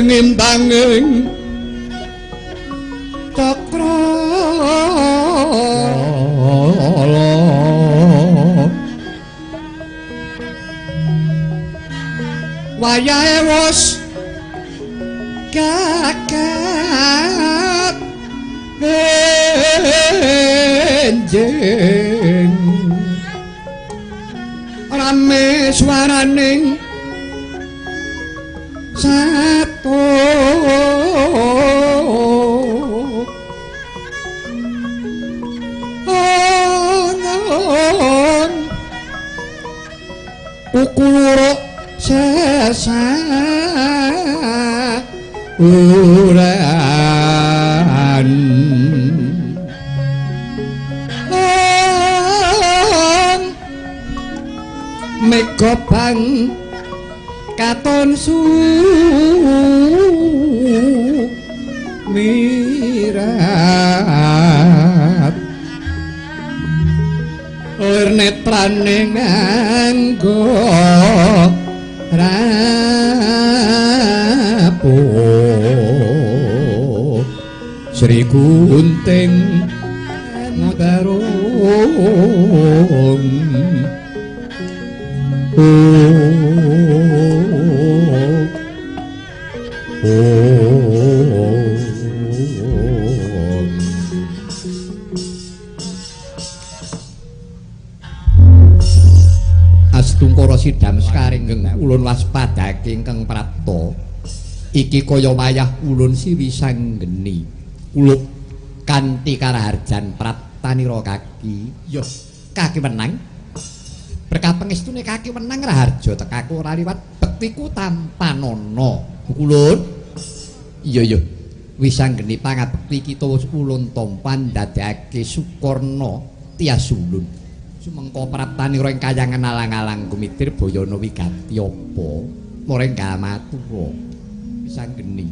Ngintanging cakra wayahe wis kakat enjing rame swaraning satu onon ukuluro sesa uran megobang katon mirat lir netrane nganggo rapuh Sri Gunting Madarung Astungkara sidam sekaringgeng ulun waspadake ingkang prapta iki kaya wayah ulun siwisanggeni ulup kanthi karaharjan praptanira kaki ya kaki menang berkah pengestune kaki menang raharja tekaku ora liwat bektiku tanpa nono ulun iya iya wisanggeni pangabekti kita wis ulun tampan dadekake Sukarna tias ulun sumengko praptanira ing kayangan alang-alang kumitir bayana wigati apa moreng gamatura wisanggeni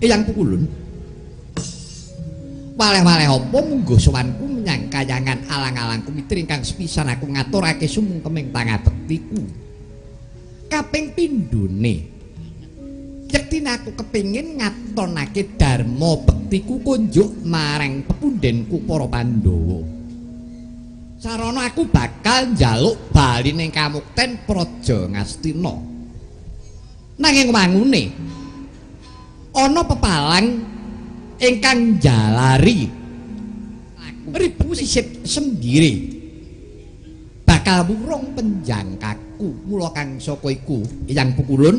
eyang pukulun waleh-waleh apa munggo sowanku menyang kayangan alang-alang kumitir ingkang sepisan aku ngaturake sumengkeming pangabektiku kaping pindhone yektine aku kepingin ngatonake dharma bektiku kunjuk marang pepundhenku para Pandhawa sarana aku bakal njaluk bali ning kamukten Praja Ngastina nanging wangune ana pepalang ingkang jalari ribu sisip sendiri bakal wurung penjangkaku mula kang saka iku Eyang Pukulun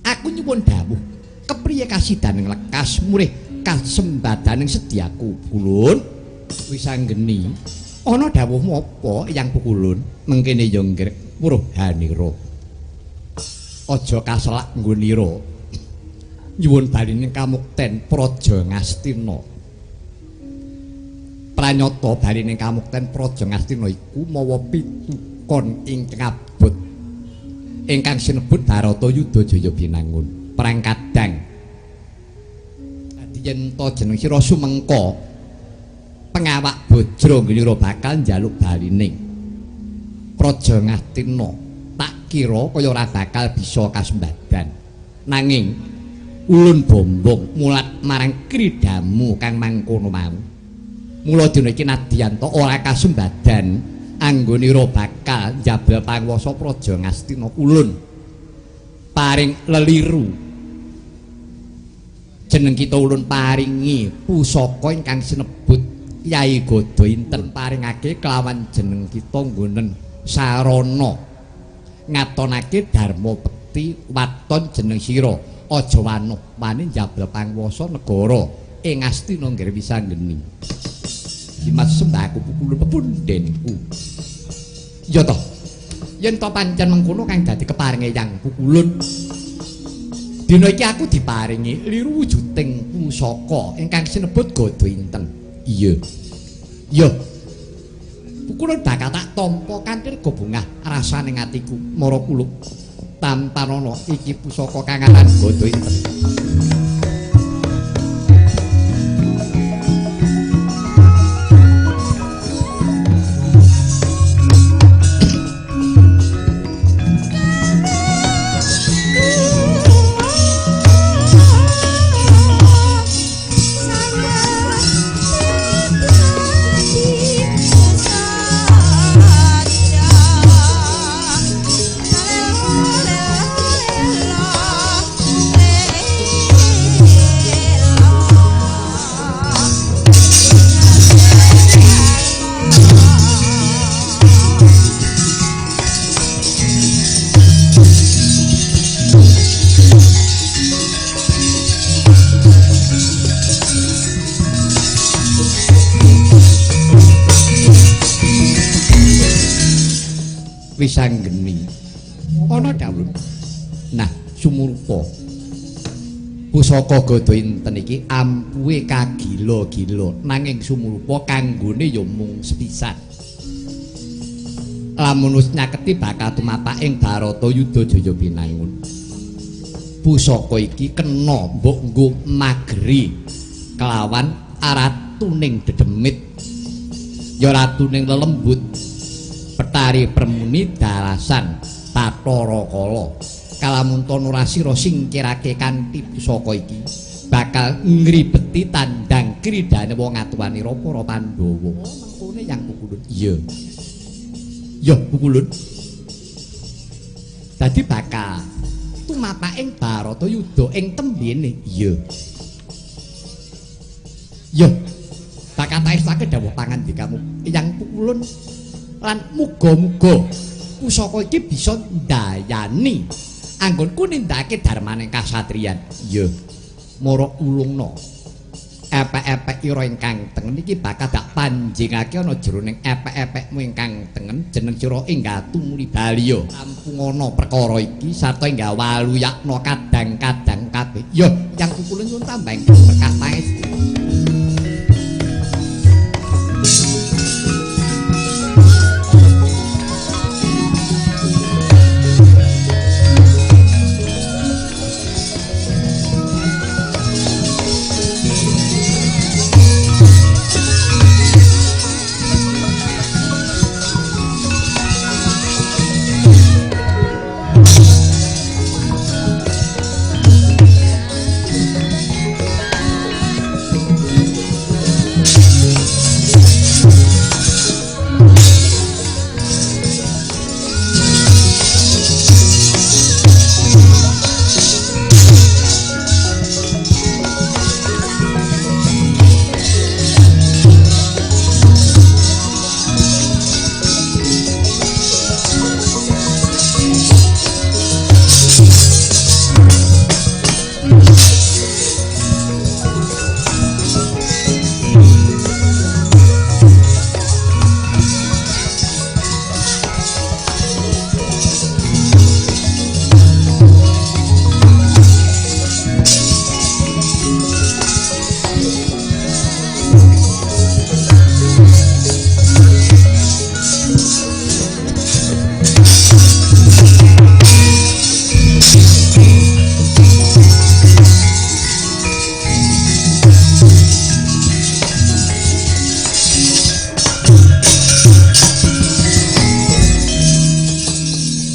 aku nyuwun dawuh kepriye kasidaning lekas murih kasembadaning sediaku Pulun wisanggeni ana dawuhmu apa Eyang Pukulun mengkene ya ngrek Purbanira aja kaselak nggonira nyuwun bali ning kamukten Praja Ngastina pranyata bali ning kamukten Praja Ngastina iku mawa pitukon ingkang abot ingkang sinebut Baratayuda Jaya Binangun perang kadang dadi yen to jeneng sira sumengka pengawak Bajra Nglira bakal njaluk balining Praja Ngastina tak kira kaya ora bakal bisa kasembadan. Nanging ulun bombong mulat marang kridamu kang mangkono mau. Mula dina iki nadyanto ora kasembadan anggonira bakal njabel panguwasa Praja Ngastina ulun paring leliru. Jeneng kita ulun paringi pusaka ingkang sinebut Kyai Gada Inten, paringake kelawan jeneng kita nggonen sarana ngatonake dharma bekti waton jeneng sira aja wani njabel panguwasa negara ing Astina nggih wisanggeni. Dimas sembahku pukulun pepundhenku. Ya toh, yen to pancen mengkono kang dadi keparinge Yang Pukulun. Dina iki aku diparingi liru wujuding pusaka ingkang sinebut Gada Inten. Iya. Ya. Pukulun bakal tak tampa kanthi rega bungah rasane atiku mara kuluk. Tampanana iki pusaka kang aran Gada Inten. Wisanggeni ana dawuh. Nah, sumurupa pusaka Gada Inten iki ampuhe kagila-gila nanging sumurupa kanggone ya mung sepisan. Lamun wis nyaketi bakal tumapak ing Baratayuda Jaya Binangun. Pusaka iki kena mbok nggo mageri kelawan aratuning dedemit ya ratuning lelembut. Petari permuni dalasan Bathara Kala kalamun ora sira singkirake kanthi pusaka iki bakal ngribeti tandang kridane wong atuwanira para Pandhawa. Mengkone Yang Pukulun. Iya. Ya Pukulun. Dadi bakal tumapak ing Baratayuda ing tembene. Iya. Ya. Bakal taestake dawuh pangandikamu Yang Pukulun. Lan muga-muga pusaka iki bisa ndayani anggonku nindakake darmaning kasatriyan. Ya, mara ulungna. Epek-epek ira ingkang tengen iki bakal dak panjingake ana jroning epek-epekmu ingkang tengen jeneng sira Enggah Tumuli Baliya. Rampung ana perkara iki sarta enggah waluyakna kadang-kadang kabeh. Ya, Yang Pukulun nyuwun tambahing berkah pangestu.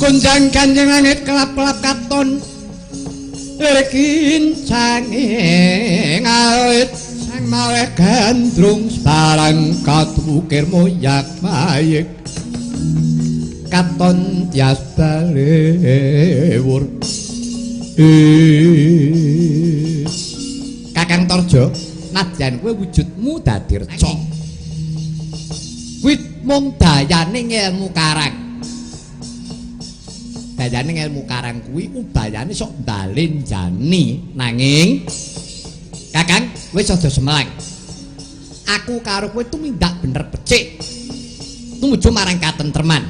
gunjang kanjeng langit kelap-kelap katon lincang awit sang maweh gandrung barang katukir moyak mayik katon tias balewur Kakang Torjo nadyan kowe wujudmu dadi reca kuwi mung dayaning ilmu karang dayaning ilmu karang kuwi ubayane sok ndalenjani nanging Kakang wis aja semelang aku karo kowe tumindak bener becik tumuju marang katentreman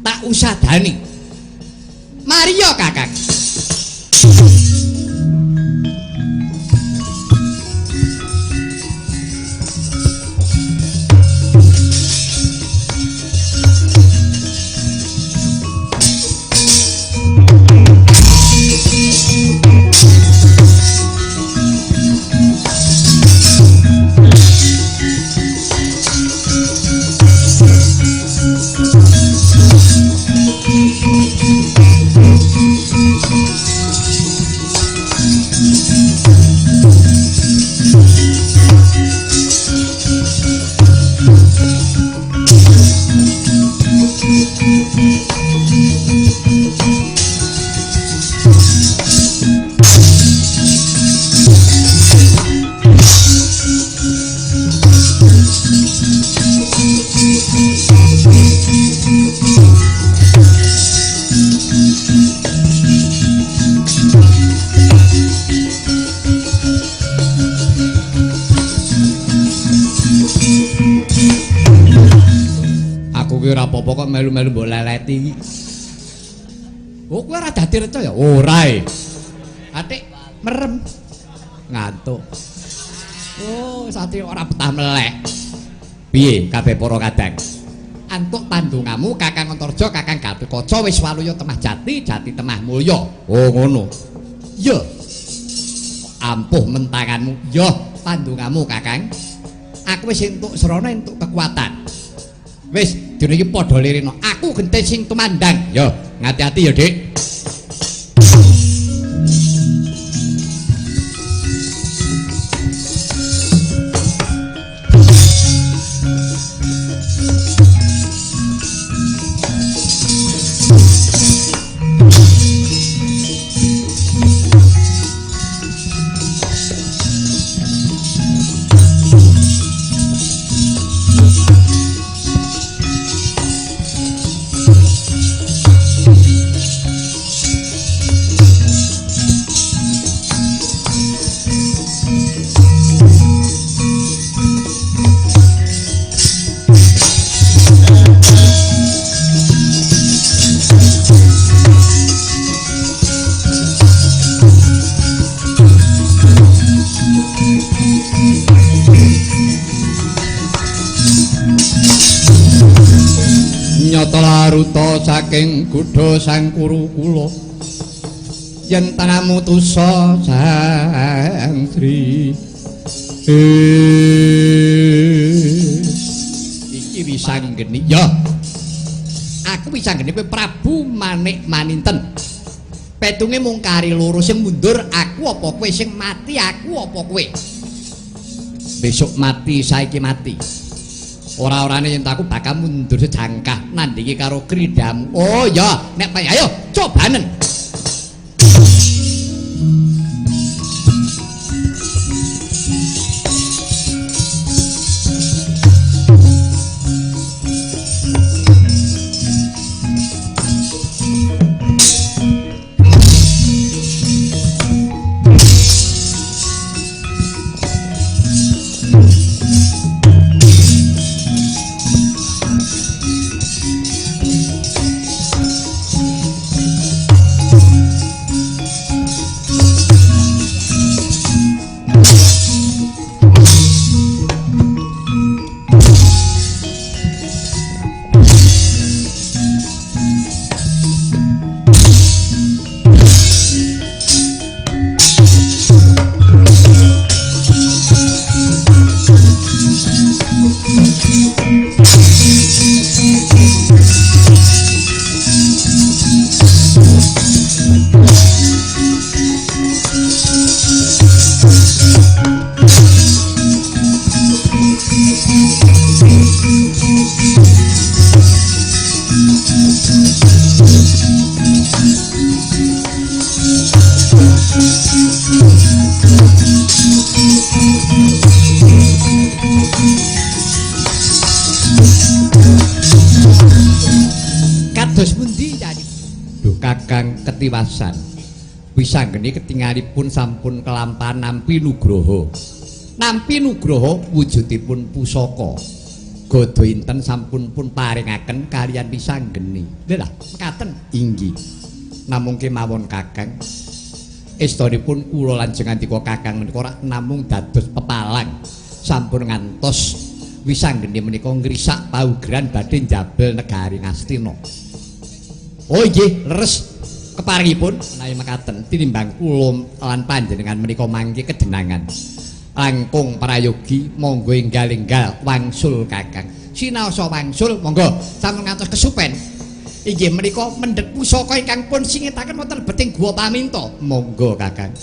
tak usah dani mari yo Kakang ora apa-apa kok melu-melu mbok leleti iki. Oh, kowe ora dadi reca ya? Ora e. Atik merem ngantuk. Oh, sate ora betah meleh. Piye kabeh para kadang? Antuk pandongamu Kakang Antarja, Kakang Gatotkaca wis waluya temah jati, jati temah mulya. Oh, ngono. Ya. Ampuh mentanganmu. Ya, pandongamu Kakang. Aku wis entuk srana entuk kekuatan. Wis dene iki padha lirino. Aku genteng sing tumandang. Yo, ngati-ati ya, Dik. Laruta saking Kudha Sangkuru kula yen tanamu tusa sang Sri iki wisanggeni ya aku wisanggeni kowe Prabu Manik Maninten petunge mung kari loro sing mundur aku apa kowe sing mati aku apa kowe besok mati saiki mati ora-orane yen aku bakal mundur sejangkah nandingi karo kridamu. Oh ya, nek pae ayo cobanen. Kados pundi yani? Duh Kakang ketiwasan. Wisanggeni ketingalipun sampun kelampahan nampi nugroho. Nampi nugroho wujudipun pusaka. Gada inten sampun pun paringaken kaliyan wisanggeni. Lha mekaten inggih. Namung kemawon Kakang. Estunipun kula lajeng andika Kakang menika ora namung dados pepalang. Sampun ngantos wisanggeni menika ngrisak paugeran badhe njabel negari Ngastina. Oh nggih, leres keparingipun menawi mekaten tinimbang kula lan panjenengan menika mangke kedenangan. Langkung prayogi monggo enggal-enggal wangsul Kakang. Sinaosa wangsul monggo sampun ngantos kesupen. Inggih menika mendhet pusaka ingkang pun singetaken wonten beting Guwa Paminto. Monggo Kakang.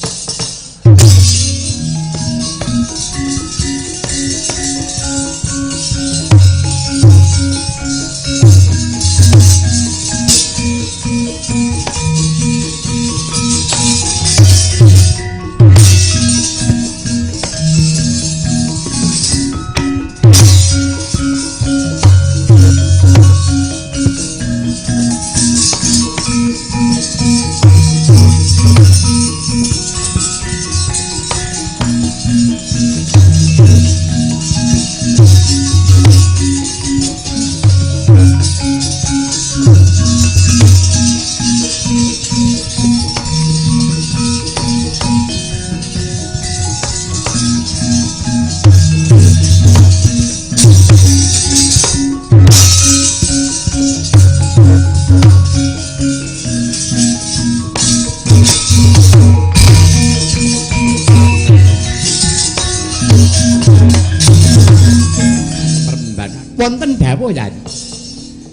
Wonten dawuh ya.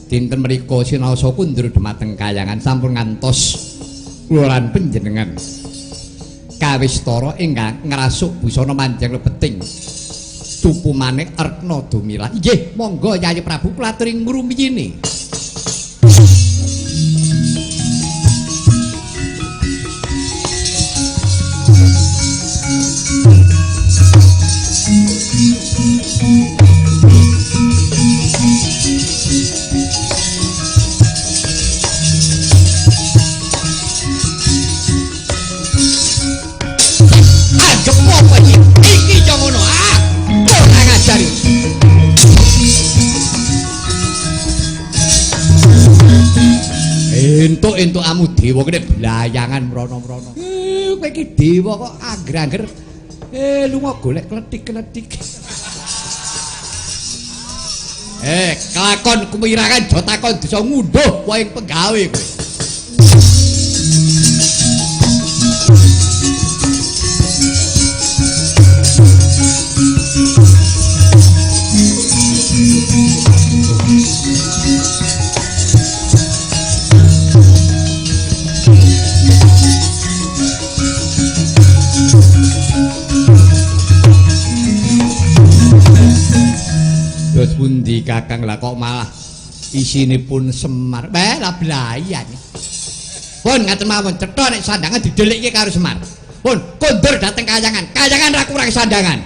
Dinten mriku sinaosa kundur dhumateng kayangan sampun ngantos kula lan panjenengan kawistara ingkang ngrasuk busana manjang lebeting tupu maneh Artna Dumilah. Nggih, monggo Yayi Prabu kula aturi ngrumiyine. Entuk amu dewa kene blayangan mrono-mrono. Kowe iki dewa kok angger-angger lunga golek kletik-kletik. Kelakon kumirangan aja takon bisa ngunduh wae penggawe kowe. Pundi Kakang lah kok malah isinipun Semar. Lah blayan. Pun ngaten mawon cetha nek sandangan didelikke karo Semar. Pun kondur dateng kayangan. Kayangan ra kurang sandangan.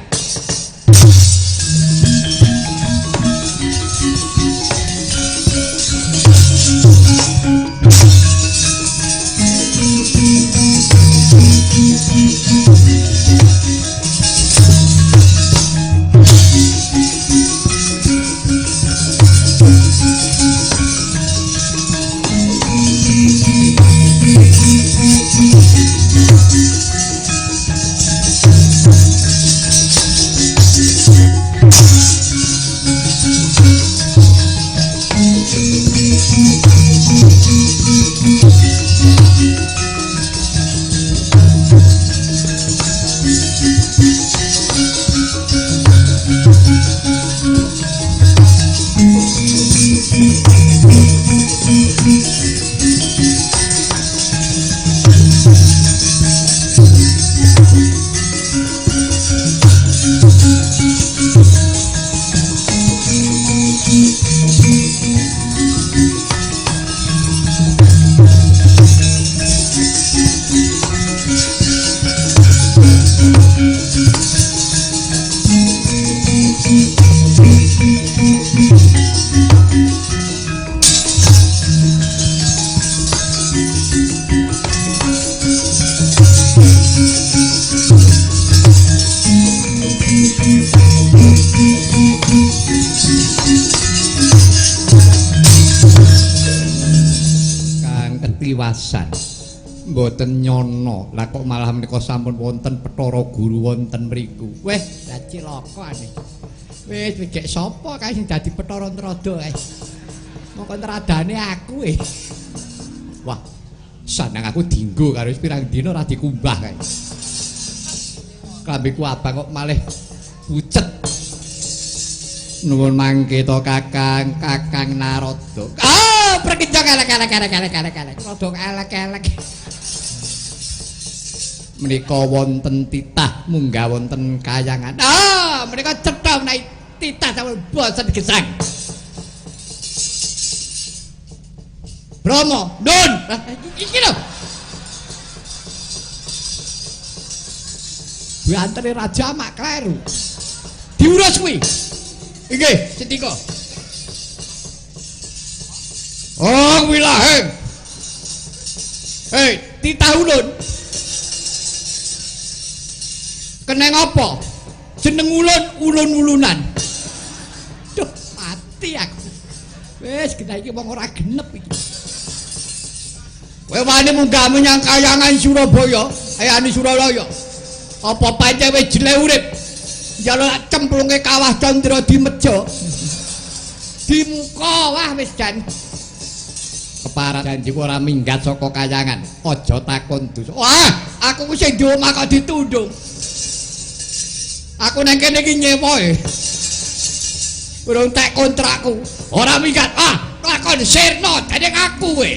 diwasan. Mboten nyono. Lah kok malah menika sampun wonten Bathara Guru wonten mriku. Weh, dadi cilaka ane. Wis gek sapa kae sing dadi Bathara Ntrada kae. Mongko ntradane aku Wah, sanang aku dinggo karo pirang dina ora dikumbah kae. Klambiku abang kok malih pucet. Nuwun mangke to Kakang Narada. Perkenjang elek. Rada elek. Menika wonten titah munggah wonten kayangan. Menika cetha menawi titah sampun boten gesang. Bromo, Nun. Iki lho. Antene raja mak kleru. Diurus kuwi. Nggih, Cendika. Oh, wilahe. Hei, titah ulun. Keneng apa? Jeneng ulun ulun-ulunan. Duh, mati aku. Wis genah iki wong ora genep iki. Kowe wani munggah menyang kayangan Surabaya, ayane Suralaya. Apa pancen wis jele urip? Njaluk cemplunge kawah Candra di Meja. Di muka wah wis jan. Keparat janji ora minggat saka kayangan. Aja takon dosa. Wah, aku ku sing duwe kok ditundung. Aku nang kene iki nyewa. Urung tak kontrakku. Ora minggat. Lakon sirna dadi aku kowe.